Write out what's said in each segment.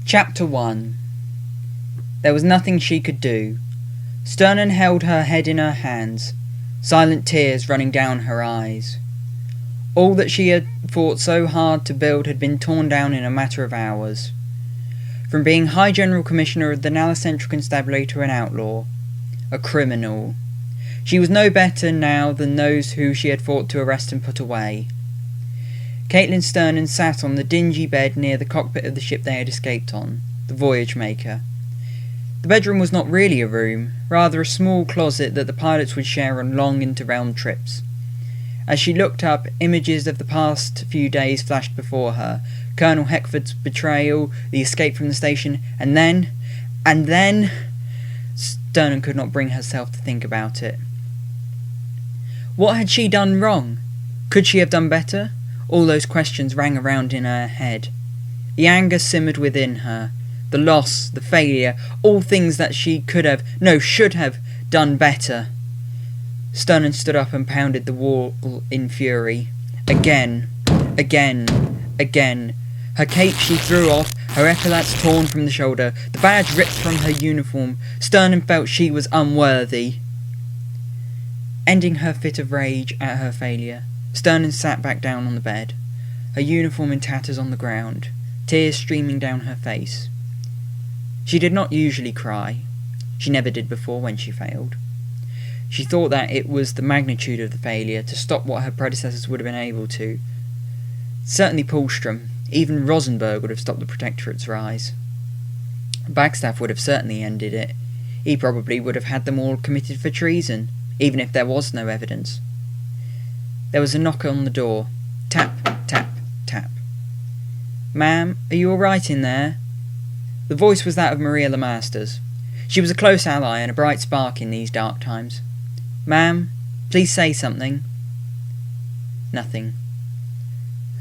Chapter 1. There was nothing she could do. Sturnon held her head in her hands, silent tears running down her eyes. All that she had fought so hard to build had been torn down in a matter of hours. From being High General Commissioner of the Nala Central Constabulary to an outlaw, a criminal. She was no better now than those who she had fought to arrest and put away. Katelyn Sturnon sat on the dingy bed near the cockpit of the ship they had escaped on, the Voyage Maker. The bedroom was not really a room, rather a small closet that the pilots would share on long inter-realm trips. As she looked up, images of the past few days flashed before her. Colonel Heckford's betrayal, the escape from the station, and then... Sturnon could not bring herself to think about it. What had she done wrong? Could she have done better? All those questions rang around in her head. The anger simmered within her. The loss, the failure, all things that she could have, no, should have, done better. Sturnon stood up and pounded the wall in fury. Again. Her cape she threw off, her epaulets torn from the shoulder, the badge ripped from her uniform. Sturnon felt she was unworthy. Ending her fit of rage at her failure, Sturnon sat back down on the bed, her uniform in tatters on the ground, tears streaming down her face. She did not usually cry. She never did before when she failed. She thought that it was the magnitude of the failure to stop what her predecessors would have been able to. Certainly Paulstrom, even Rosenberg would have stopped the Protectorate's rise. Bagstaff would have certainly ended it. He probably would have had them all committed for treason, even if there was no evidence. There was a knock on the door. Tap, tap, tap. "Ma'am, are you all right in there?" The voice was that of Maria Lemasters. She was a close ally and a bright spark in these dark times. "Ma'am, please say something." Nothing.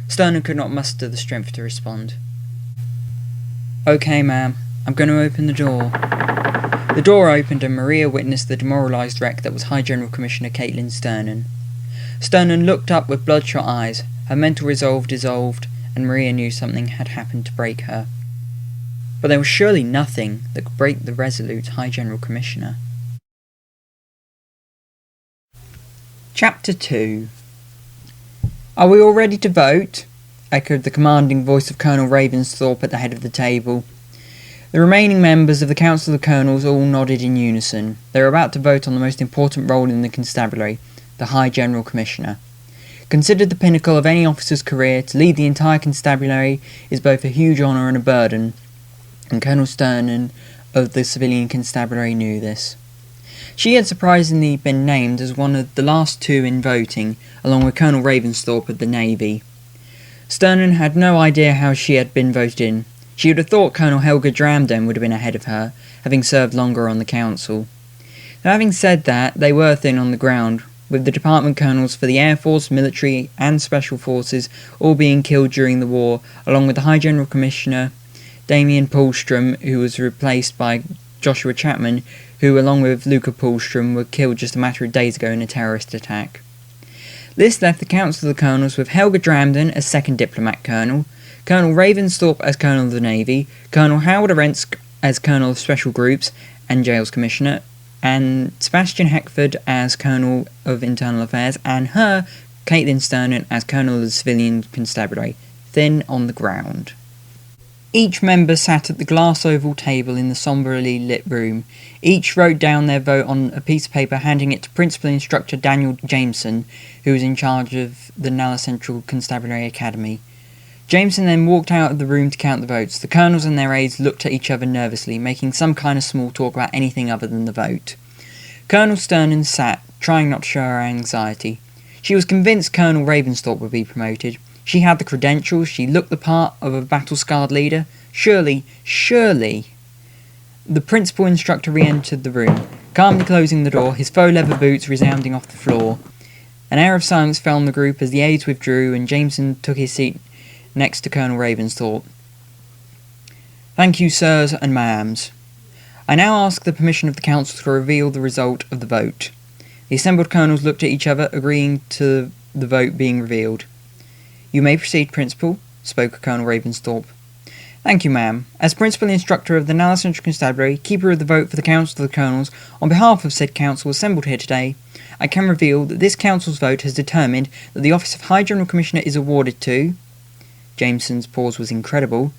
Sturnon could not muster the strength to respond. "Okay, ma'am, I'm going to open the door." The door opened and Maria witnessed the demoralised wreck that was High General Commissioner Katelyn Sturnon. Sturnon looked up with bloodshot eyes, her mental resolve dissolved, and Maria knew something had happened to break her. But there was surely nothing that could break the resolute High General Commissioner. Chapter 2. "Are we all ready to vote?" echoed the commanding voice of Colonel Ravensthorpe at the head of the table. The remaining members of the Council of Colonels all nodded in unison. They were about to vote on the most important role in the constabulary, the High General Commissioner. Considered the pinnacle of any officer's career, to lead the entire constabulary is both a huge honour and a burden, and Colonel Sturnon of the civilian constabulary knew this. She had surprisingly been named as one of the last two in voting, along with Colonel Ravensthorpe of the Navy. Sturnon had no idea how she had been voted in. She would have thought Colonel Helga Dramden would have been ahead of her, having served longer on the council. Now, having said that, they were thin on the ground, with the department colonels for the Air Force, military and Special Forces all being killed during the war, along with the High General Commissioner, Damien Paulstrom, who was replaced by Joshua Chapman, who, along with Luca Paulstrom, were killed just a matter of days ago in a terrorist attack. This left the Council of the Colonels with Helga Dramden as second diplomat colonel, Colonel Ravensthorpe as Colonel of the Navy, Colonel Howard Arentz as Colonel of Special Groups and Jails Commissioner, and Sebastian Heckford as Colonel of Internal Affairs, and her, Katelyn Sturnon, as Colonel of the Civilian Constabulary, thin on the ground. Each member sat at the glass oval table in the sombrely lit room. Each wrote down their vote on a piece of paper, handing it to Principal Instructor Daniel Jameson, who was in charge of the Nala Central Constabulary Academy. Jameson then walked out of the room to count the votes. The colonels and their aides looked at each other nervously, making some kind of small talk about anything other than the vote. Colonel Sturnon sat, trying not to show her anxiety. She was convinced Colonel Ravensthorpe would be promoted. She had the credentials, she looked the part of a battle-scarred leader. Surely... The principal instructor re-entered the room, calmly closing the door, his faux leather boots resounding off the floor. An air of silence fell on the group as the aides withdrew and Jameson took his seat next to Colonel Ravensthorpe. "Thank you, sirs and ma'ams. I now ask the permission of the council to reveal the result of the vote." The assembled colonels looked at each other, agreeing to the vote being revealed. "You may proceed, Principal," spoke Colonel Ravensthorpe. Thank you, ma'am. As Principal Instructor of the Nala Central Constabulary, Keeper of the Vote for the Council of the Colonels, on behalf of said Council assembled here today, I can reveal that this Council's vote has determined that the office of High General Commissioner is awarded to... Jameson's pause was incredible.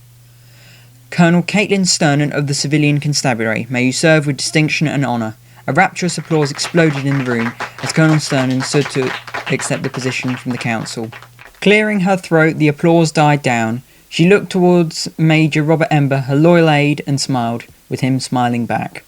Colonel Katelyn Sturnon of the Civilian Constabulary. May you serve with distinction and honour. A rapturous applause exploded in the room as Colonel Sturnon stood to accept the position from the Council. Clearing her throat, the applause died down. She looked towards Major Robert Ember, her loyal aide, and smiled, with him smiling back.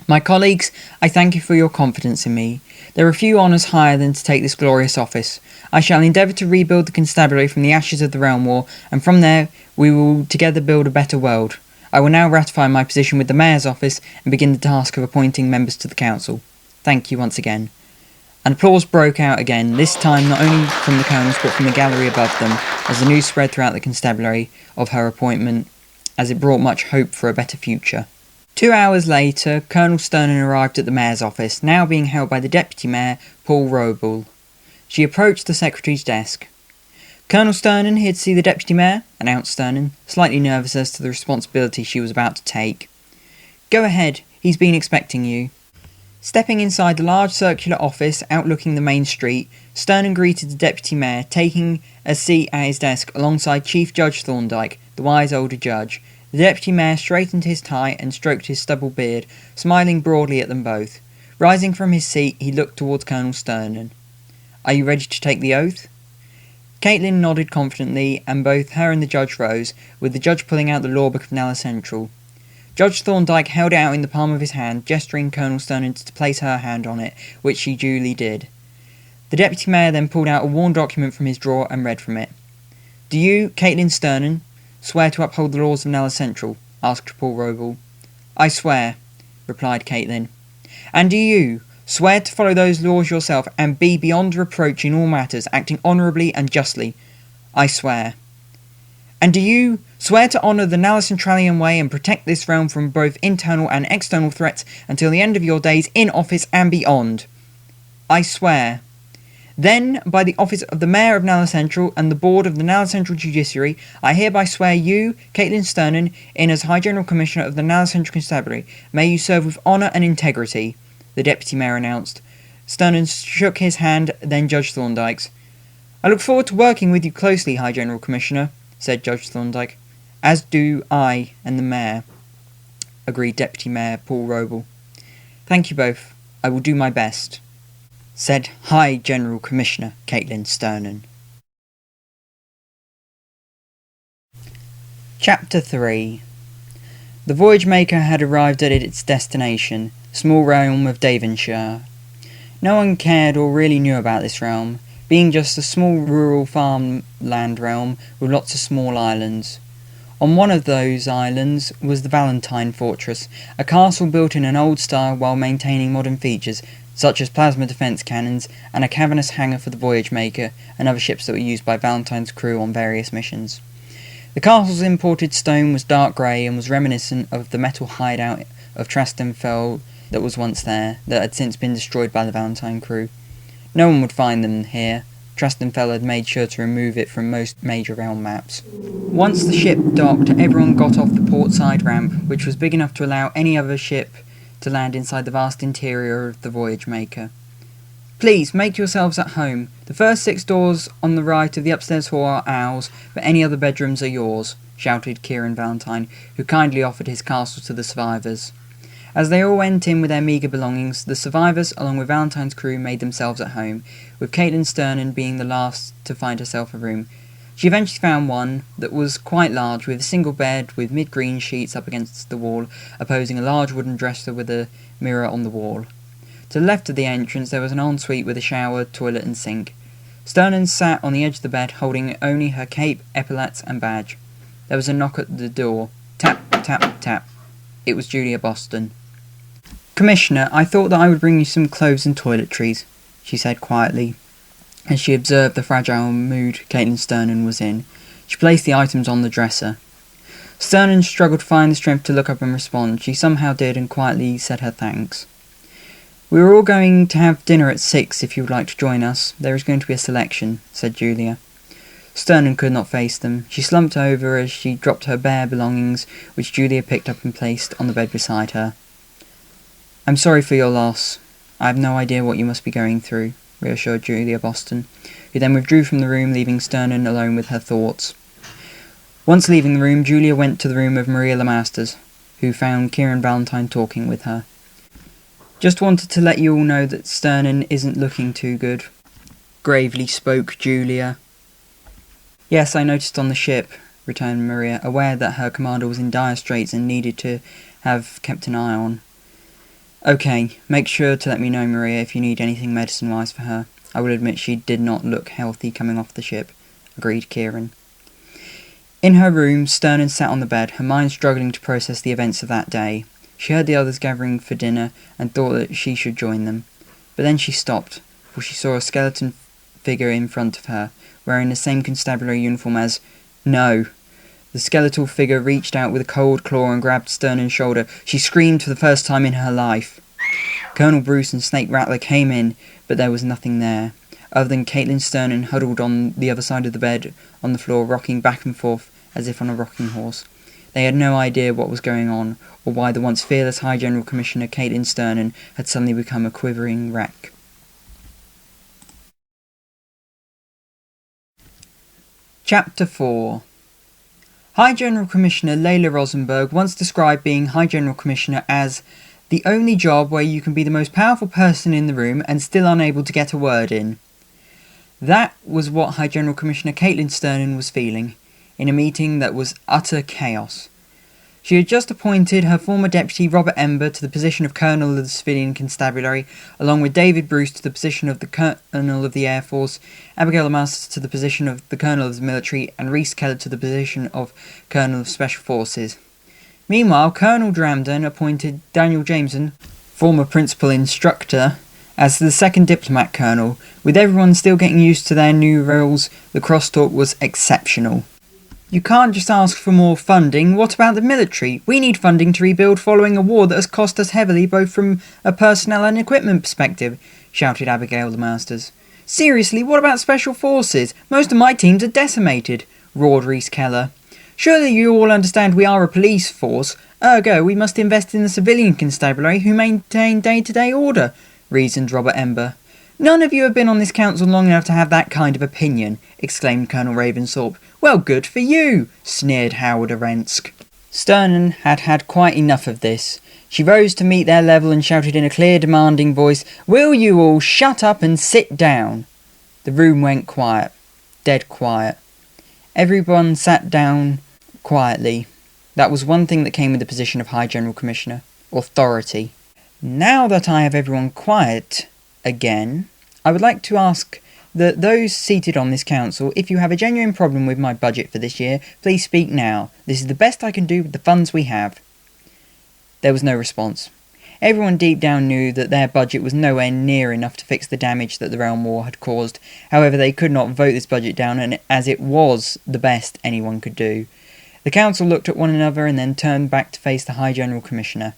My colleagues, I thank you for your confidence in me. There are few honours higher than to take this glorious office. I shall endeavour to rebuild the constabulary from the ashes of the Realm War, and from there we will together build a better world. I will now ratify my position with the Mayor's office and begin the task of appointing members to the Council. Thank you once again. An applause broke out again, this time not only from the colonels but from the gallery above them, as the news spread throughout the constabulary of her appointment, as it brought much hope for a better future. 2 hours later, Colonel Sturnon arrived at the Mayor's office, now being held by the Deputy Mayor, Paul Roble. She approached the Secretary's desk. Colonel Sturnon here to see the Deputy Mayor, announced Sturnon, slightly nervous as to the responsibility she was about to take. Go ahead, he's been expecting you. Stepping inside the large circular office outlooking the main street, Sturnon greeted the Deputy Mayor, taking a seat at his desk alongside Chief Judge Thorndyke, the wise older judge. The Deputy Mayor straightened his tie and stroked his stubble beard, smiling broadly at them both. Rising from his seat, he looked towards Colonel Sturnon. Are you ready to take the oath? Katelyn nodded confidently, and both her and the judge rose, with the judge pulling out the law book of Nala Central. Judge Thorndyke held it out in the palm of his hand, gesturing Colonel Sturnon to place her hand on it, which she duly did. The Deputy Mayor then pulled out a worn document from his drawer and read from it. Do you, Katelyn Sturnon, swear to uphold the laws of Nala Central? Asked Paul Roble. I swear, replied Katelyn. And do you swear to follow those laws yourself and be beyond reproach in all matters, acting honourably and justly? I swear. And do you swear to honour the Nala Centralian way and protect this realm from both internal and external threats until the end of your days in office and beyond? I swear. Then, by the office of the Mayor of Nala Central and the Board of the Nala Central Judiciary, I hereby swear you, Katelyn Sturnon, in as High General Commissioner of the Nala Central Constabulary. May you serve with honour and integrity, the Deputy Mayor announced. Sturnon shook his hand, then Judge Thorndyke's. I look forward to working with you closely, High General Commissioner, said Judge Thorndyke. As do I and the Mayor, agreed Deputy Mayor Paul Roble. Thank you both. I will do my best, said High General Commissioner Katelyn Sturnon. Chapter 3. The Voyage Maker had arrived at its destination, the small realm of Devonshire. No one cared or really knew about this realm, being just a small rural farmland realm with lots of small islands. On one of those islands was the Valentine Fortress, a castle built in an old style while maintaining modern features, such as plasma defence cannons and a cavernous hangar for the Voyage Maker and other ships that were used by Valentine's crew on various missions. The castle's imported stone was dark grey and was reminiscent of the metal hideout of Traston Fell that was once there, that had since been destroyed by the Valentine crew. No one would find them here. Traston Fell had made sure to remove it from most major realm maps. Once the ship docked, everyone got off the port side ramp, which was big enough to allow any other ship to land inside the vast interior of the Voyage Maker. Please, make yourselves at home. The first 6 doors on the right of the upstairs hall are ours, but any other bedrooms are yours, shouted Kieran Valentine, who kindly offered his castle to the survivors. As they all went in with their meagre belongings, the survivors, along with Valentine's crew, made themselves at home, with Katelyn Sturnon being the last to find herself a room. She eventually found one that was quite large, with a single bed with mid-green sheets up against the wall, opposing a large wooden dresser with a mirror on the wall. To the left of the entrance there was an ensuite with a shower, toilet and sink. Sturnon sat on the edge of the bed, holding only her cape, epaulets and badge. There was a knock at the door. Tap, tap, tap. It was Julia Boston. Commissioner, I thought that I would bring you some clothes and toiletries, she said quietly, as she observed the fragile mood Katelyn Sturnon was in. She placed the items on the dresser. Sturnon struggled to find the strength to look up and respond. She somehow did and quietly said her thanks. We are all going to have dinner at 6 if you would like to join us. There is going to be a selection, said Julia. Sturnon could not face them. She slumped over as she dropped her bare belongings, which Julia picked up and placed on the bed beside her. "I'm sorry for your loss. I have no idea what you must be going through," reassured Julia Boston, who then withdrew from the room, leaving Sturnon alone with her thoughts. Once leaving the room, Julia went to the room of Maria Lemasters, who found Kieran Valentine talking with her. "Just wanted to let you all know that Sturnon isn't looking too good," gravely spoke Julia. "Yes, I noticed on the ship," returned Maria, aware that her commander was in dire straits and needed to have kept an eye on. "Okay, make sure to let me know, Maria, if you need anything medicine-wise for her. I will admit she did not look healthy coming off the ship," agreed Kieran. In her room, Sturnon sat on the bed, her mind struggling to process the events of that day. She heard the others gathering for dinner and thought that she should join them. But then she stopped, for she saw a skeleton figure in front of her, wearing the same constabulary uniform as... No! The skeletal figure reached out with a cold claw and grabbed Sturnon's shoulder. She screamed for the first time in her life. Colonel Bruce and Snake Rattler came in, but there was nothing there, other than Katelyn Sturnon huddled on the other side of the bed, on the floor, rocking back and forth as if on a rocking horse. They had no idea what was going on, or why the once fearless High General Commissioner Katelyn Sturnon had suddenly become a quivering wreck. Chapter 4. High General Commissioner Layla Rosenberg once described being High General Commissioner as the only job where you can be the most powerful person in the room and still unable to get a word in. That was what High General Commissioner Katelyn Sturnon was feeling, in a meeting that was utter chaos. She had just appointed her former deputy Robert Ember to the position of Colonel of the Civilian Constabulary, along with David Bruce to the position of the Colonel of the Air Force, Abigail Masters to the position of the Colonel of the Military, and Rhys Keller to the position of Colonel of Special Forces. Meanwhile, Colonel Dramden appointed Daniel Jameson, former principal instructor, as the second diplomat colonel. With everyone still getting used to their new roles, the crosstalk was exceptional. "You can't just ask for more funding. What about the military? We need funding to rebuild following a war that has cost us heavily both from a personnel and equipment perspective," shouted Abigail the Masters. "Seriously, what about special forces? Most of my teams are decimated," roared Rhys Keller. "Surely you all understand we are a police force, ergo we must invest in the civilian constabulary who maintain day-to-day order," reasoned Robert Ember. "None of you have been on this council long enough to have that kind of opinion," exclaimed Colonel Ravensthorpe. "Well, good for you," sneered Howard Arensk. Sturnon had had quite enough of this. She rose to meet their level and shouted in a clear, demanding voice, "Will you all shut up and sit down?" The room went quiet. Dead quiet. Everyone sat down quietly. That was one thing that came with the position of High General Commissioner. Authority. "Now that I have everyone quiet again, I would like to ask that those seated on this council, if you have a genuine problem with my budget for this year, please speak now. This is the best I can do with the funds we have." There was no response. Everyone deep down knew that their budget was nowhere near enough to fix the damage that the Realm War had caused. However, they could not vote this budget down, and as it was the best anyone could do. The council looked at one another and then turned back to face the High General Commissioner.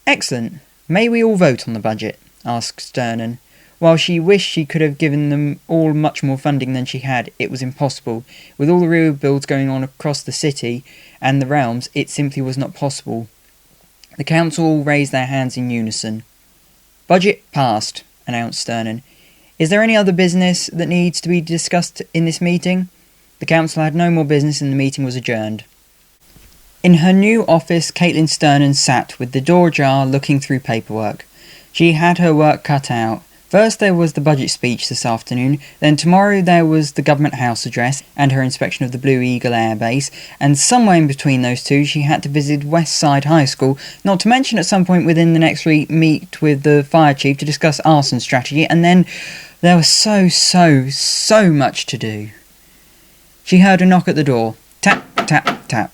"Excellent. May we all vote on the budget?" asked Sturnon. While she wished she could have given them all much more funding than she had, it was impossible. With all the rebuilds going on across the city and the realms, it simply was not possible. The council all raised their hands in unison. "Budget passed," announced Sturnon. "Is there any other business that needs to be discussed in this meeting?" The council had no more business and the meeting was adjourned. In her new office, Katelyn Sturnon sat with the door ajar looking through paperwork. She had her work cut out. First there was the budget speech this afternoon, then tomorrow there was the Government House address and her inspection of the Blue Eagle Air Base, and somewhere in between those two she had to visit West Side High School, not to mention at some point within the next week meet with the fire chief to discuss arson strategy, and then there was so much to do. She heard a knock at the door. Tap, tap, tap.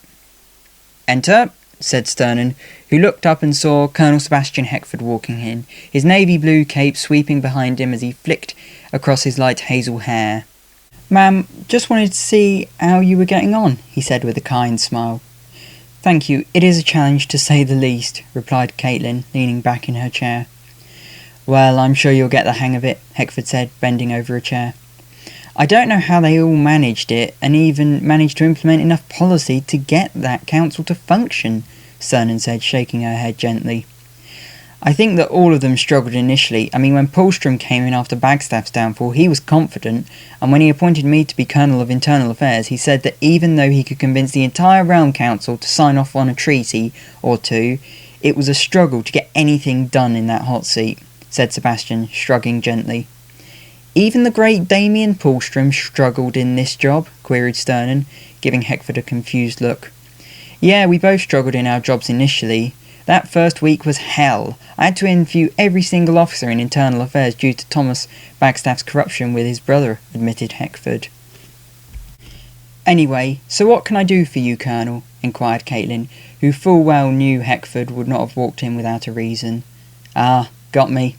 "Enter," said Sturnon, who looked up and saw Colonel Sebastian Heckford walking in, his navy blue cape sweeping behind him as he flicked across his light hazel hair. "Ma'am, just wanted to see how you were getting on," he said with a kind smile. "Thank you, it is a challenge to say the least," replied Katelyn, leaning back in her chair. "Well, I'm sure you'll get the hang of it," Heckford said, bending over a chair. I don't know how they all managed it, and even managed to implement enough policy to get that council to function, Sturnon said, shaking her head gently. I think that all of them struggled initially. I mean, when Paulstrom came in after Bagstaff's downfall, he was confident, and when he appointed me to be Colonel of Internal Affairs, he said that even though he could convince the entire Realm Council to sign off on a treaty or two, it was a struggle to get anything done in that hot seat, said Sebastian, shrugging gently. Even the great Damien Paulstrom struggled in this job, queried Sturnon, giving Heckford a confused look. Yeah, we both struggled in our jobs initially. That first week was hell. I had to interview every single officer in Internal Affairs due to Thomas Bagstaff's corruption with his brother, admitted Heckford. Anyway, so what can I do for you, Colonel? Inquired Katelyn, who full well knew Heckford would not have walked in without a reason. Ah, got me.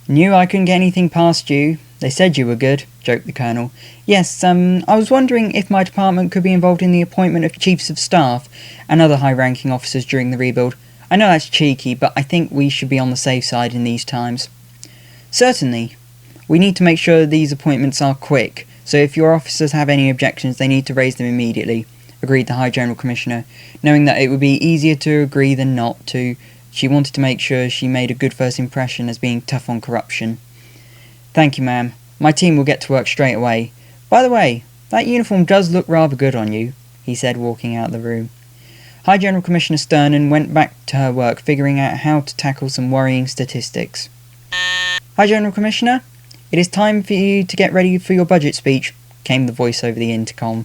Knew I couldn't get anything past you. They said you were good, joked the Colonel. Yes, I was wondering if my department could be involved in the appointment of chiefs of staff and other high-ranking officers during the rebuild. I know that's cheeky, but I think we should be on the safe side in these times. Certainly. We need to make sure these appointments are quick, so if your officers have any objections, they need to raise them immediately, agreed the High General Commissioner, knowing that it would be easier to agree than not to. She wanted to make sure she made a good first impression as being tough on corruption. Thank you, ma'am. My team will get to work straight away. By the way, that uniform does look rather good on you, he said, walking out of the room. High General Commissioner Sturnon went back to her work, figuring out how to tackle some worrying statistics. High General Commissioner, it is time for you to get ready for your budget speech, came the voice over the intercom.